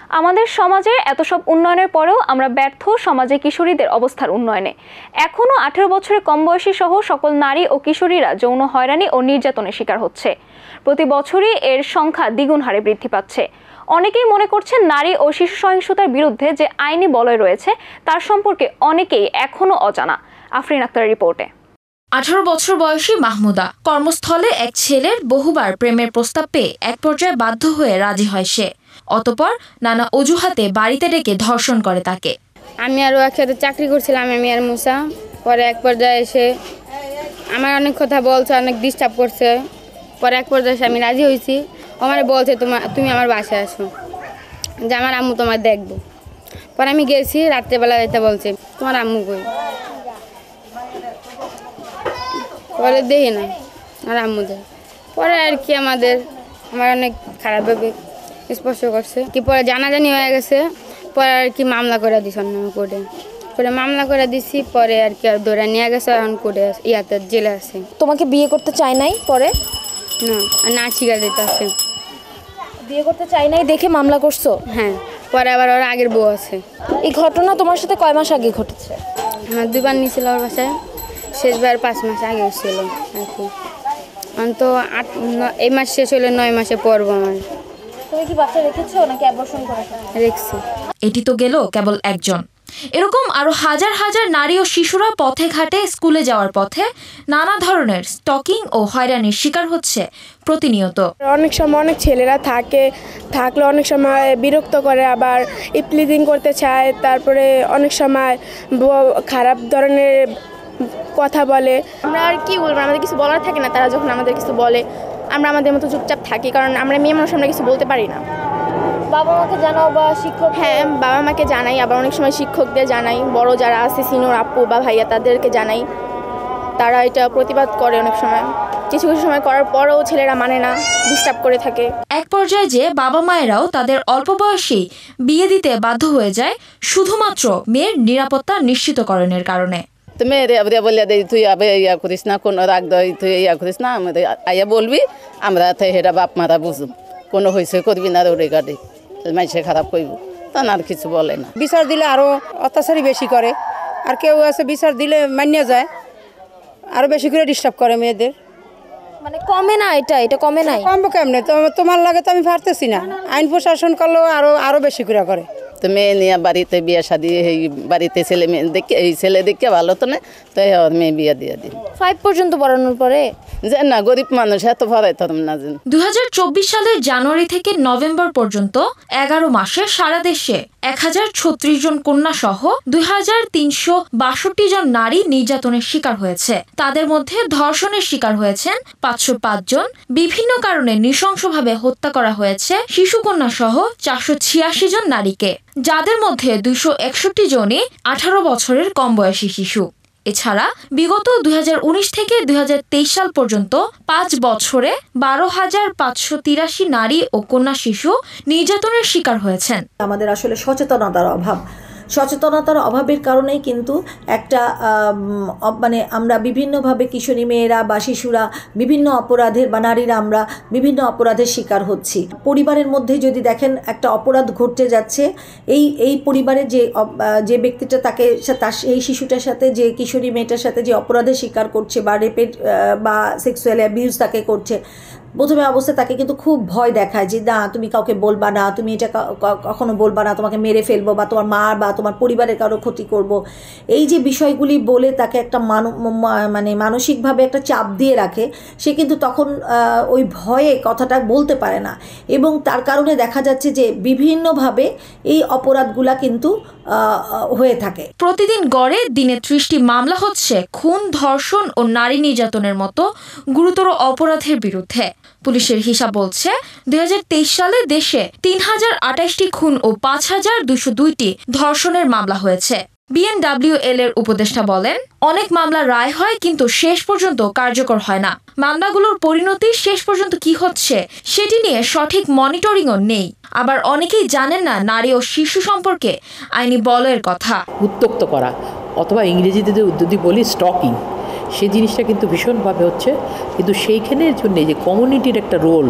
আমাদের সমাজে এত সব উন্নয়নের পরেও আমরা ব্যর্থ সমাজে কিশোরীদের অবস্থার উন্নয়নে। এখনও 18 বছরের কম বয়সী সহ সকল নারী ও কিশোরীরা যৌন হয়রানি ও নির্যাতনের শিকার হচ্ছে। প্রতি বছরই এর সংখ্যা দ্বিগুণ হারে বৃদ্ধি পাচ্ছে। অনেকেই মনে করছেন নারী ও শিশু সহিংসতার বিরুদ্ধে যে আইনি বলয় রয়েছে তার সম্পর্কে অনেকেই এখনও অজানা। আফরিন আক্তারের রিপোর্টে। 18 বছর বয়সী মাহমুদা কর্মস্থলে এক ছেলের বহুবার প্রেমের প্রস্তাব পেয়ে এক পর্যায়ে বাধ্য হয়ে রাজি হয় সে। অতঃপর নানা অজুহাতে বাড়িতে ডেকে ধর্ষণ করে তাকে। আমি আর একসাথে চাকরি করছিলাম, আমি আর মুসা। পরে এক পর্যায়ে এসে আমার অনেক কথা বলছে, অনেক ডিস্টার্ব করছে। পরে এক পর্যায়ে এসে আমি রাজি হয়েছি। আমার বলছে তুমি আমার বাসায় আসো, যে আমার আম্মু তোমার দেখবো। পরে আমি গেছি, রাত্রেবেলা যেতে বলছে তোমার আম্মু কই। পরে দেখি না আর আম্মু দেয়। পরে আর কি আমার অনেক খারাপভাবে স্পর্শ করছে কি। পরে জানাজানি হয়ে গেছে। পরে আর কি মামলা করে দিছি অন্য কোর্টে। পরে মামলা করে দিছি। পরে আর কি আর ধরে নিয়ে গেছে, এখন কোর্টে ইয়াতে জেলে আছে। তোমাকে বিয়ে করতে চাই নাই? পরে না স্বীকার দিতে আছে। বিয়ে করতে চাই নাই দেখে মামলা করছো? হ্যাঁ। পরে আবার ওর আগের বউ আছে। এই ঘটনা তোমার সাথে কয় মাস আগে ঘটেছে? আমার 2 বার নিয়েছিল ওর বাসায়। শেষবার 5 মাস আগে ছিল আর কি। তো এই মাস শেষ হলে 9 মাসে পড়বো আমার। তুমি কি বাচ্চা রেখেছো নাকি অ্যাবর্শন করেছো? রেখেছি। এটি তো গেল কেবল একজন। এরকম আরো হাজার হাজার নারী ও শিশুরা পথে ঘাটে স্কুলে যাওয়ার পথে নানা ধরনের স্টকিং ও হয়রানির শিকার হচ্ছে প্রতিনিয়ত। অনেক সময় অনেক ছেলেরা থাকলে অনেক সময় বিরক্ত করে, আবার ইপ্লিজিং করতে চায়। তারপরে অনেক সময় খারাপ ধরনের কথা বলে। আমরা আর কি বলবো, আমাদের কিছু বলার থাকে না। তারা যখন আমাদের কিছু বলে আমরা আমাদের মতো চুপচাপ থাকি, কারণ আমরা মেয়ে মানুষ, আমরা কিছু বলতে পারি না। বাবা মাকে জানাও বা শিক্ষক? হ্যাঁ, বাবা মাকে জানাই, আবার অনেক সময় শিক্ষকদের জানাই, বড় যারা আছে সিনিয়র আপু বা ভাইয়া তাদেরকে জানাই। তারা এটা প্রতিবাদ করে অনেক সময়। কিছু কিছু সময় করার পরেও ছেলেরা মানে না, ডিস্টার্ব করে থাকে। এক পর্যায়ে যে বাবা মায়েরাও তাদের অল্প বয়সেই বিয়ে দিতে বাধ্য হয়ে যায় শুধুমাত্র মেয়ের নিরাপত্তা নিশ্চিতকরণের কারণে। তো মেয়েরে আবরিয়া বলিয়া দেয় তুই আবে ইয়া করিস না, কোনো রাগ দই তুই ইয়া করিস না, আমাদের আইয়া বলবি, আমরা হেরা বাপ মারা বুঝুম, কোনো হয়েছে করবি না ওরে গাড়ি মাইসে খারাপ করব, তা আর কিছু বলে না। বিচার দিলে আরও অত্যাচারই বেশি করে, আর কেউ আছে বিচার দিলে মানিয়ে যায়, আরও বেশি করে ডিস্টার্ব করে মেয়েদের। মানে কমে না, এটা কমে নাই? কমবো কেমনে? তোমার লাগে তো আমি পারতেছি না। আইন প্রশাসন করলেও আরও বেশি করে করে। তো মেয়ে নিয়ে বাড়িতে বিয়ে শাদি, এই বাড়িতে ছেলে মেয়ে দেখে, এই ছেলে দেখে ভালো তো না, তো মেয়ে বিয়ে দিয়ে দিন। 5 পর্যন্ত পড়ানোর পরে যে না গরিব মানুষ এত পড়াইতাম না। 2024 সালের জানুয়ারি থেকে নভেম্বর পর্যন্ত 11 মাসে সারা দেশে 1036 জন কন্যা সহ 2362 জন নারী নির্যাতনের শিকার হয়েছে। তাদের মধ্যে ধর্ষণের শিকার হয়েছেন 505 জন। বিভিন্ন কারণে নৃশংসভাবে হত্যা করা হয়েছে শিশু কন্যা সহ 486 জন নারীকে, যাদের মধ্যে 261 জনই 18 বছরের কম বয়সী শিশু। এছাড়া বিগত 2019 থেকে 2023 সাল পর্যন্ত 5 বছরে 12,583 নারী ও কন্যা শিশু নির্যাতনের শিকার হয়েছেন। আমাদের আসলে সচেতনতার অভাবের কারণেই কিন্তু একটা মানে আমরা বিভিন্নভাবে কিশোরী মেয়েরা বা শিশুরা বিভিন্ন অপরাধের বা নারীরা আমরা বিভিন্ন অপরাধের শিকার হচ্ছি। পরিবারের মধ্যে যদি দেখেন একটা অপরাধ ঘটতে যাচ্ছে, এই পরিবারে যে ব্যক্তিটা তাকে এই শিশুটার সাথে, যে কিশোরী মেয়েটার সাথে যে অপরাধের শিকার করছে বা রেপের বা সেক্সুয়াল অ্যাবিউজ তাকে করছে, প্রথমে অবস্থায় তাকে কিন্তু খুব ভয় দেখায় যে না তুমি কাউকে বলবা না, তুমি এটা কখনো বলবা না, তোমাকে মেরে ফেলবো বা তোমার মা বা তোমার পরিবারের কারো ক্ষতি করব। এই যে বিষয়গুলি বলে তাকে একটা মানে মানসিকভাবে একটা চাপ দিয়ে রাখে। সে কিন্তু তখন ওই ভয়ে কথাটা বলতে পারে না, এবং তার কারণে দেখা যাচ্ছে যে বিভিন্নভাবে এই অপরাধগুলা কিন্তু হয়ে থাকে। প্রতিদিন গড়ে দিনে 30টি মামলা হচ্ছে খুন, ধর্ষণ ও নারী নির্যাতনের মতো গুরুতর অপরাধের বিরুদ্ধে। পুলিশের হিসাব বলছে 2023 সালে দেশে 3028টি খুন ও 5202টি ধর্ষণের মামলা হয়েছে। BNWL এর উপদেষ্টা বলেন, অনেক মামলা রায় হয় কিন্তু শেষ পর্যন্ত কার্যকর হয় না। মামলাগুলোর পরিণতি শেষ পর্যন্ত কি হচ্ছে সেটি নিয়ে সঠিক মনিটরিংও নেই। আবার অনেকেই জানেন না নারী ও শিশু সম্পর্কে আইনি বলয়ের কথা। উত্ত্যক্ত করা অথবা ইংরেজিতে যদি বলি স্টকিং, সেই জিনিসটা কিন্তু ভীষণভাবে হচ্ছে। কিন্তু সেইখানের জন্যে যে কমিউনিটির একটা রোল,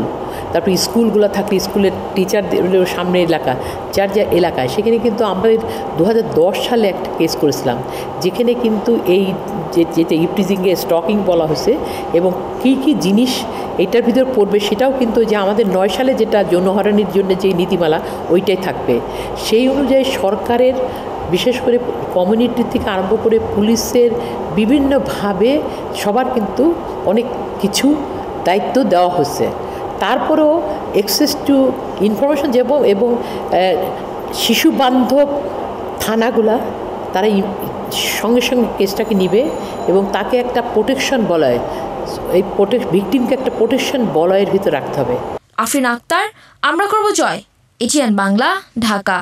তারপর স্কুলগুলো থাকলে স্কুলের টিচারদের সামনে এলাকা যার এলাকায়, সেখানে কিন্তু আমাদের 2010 সালে একটা কেস করেছিলাম, যেখানে কিন্তু এই যেটা ইপটিজিংয়ে স্টকিং বলা হয়েছে এবং কী কী জিনিস এটার ভিতর পড়বে সেটাও কিন্তু যে আমাদের 9 সালে যেটা যৌন হয়রানির জন্য যে নীতিমালা ওইটাই থাকবে। সেই অনুযায়ী সরকারের বিশেষ করে কমিউনিটি থেকে আরম্ভ করে পুলিশের বিভিন্নভাবে সবার কিন্তু অনেক কিছু দায়িত্ব দেওয়া হচ্ছে। তারপরেও অ্যাক্সেস টু ইনফরমেশন এবং শিশু বান্ধব থানাগুলা তারা সঙ্গে সঙ্গে কেসটাকে নিবে এবং তাকে একটা প্রোটেকশন বলয়, এই ভিকটিমকে একটা প্রোটেকশন বলয়ের ভিতর রাখতে হবে। আফরিন আক্তার, আমরা করব জয়, এটিএন বাংলা, ঢাকা।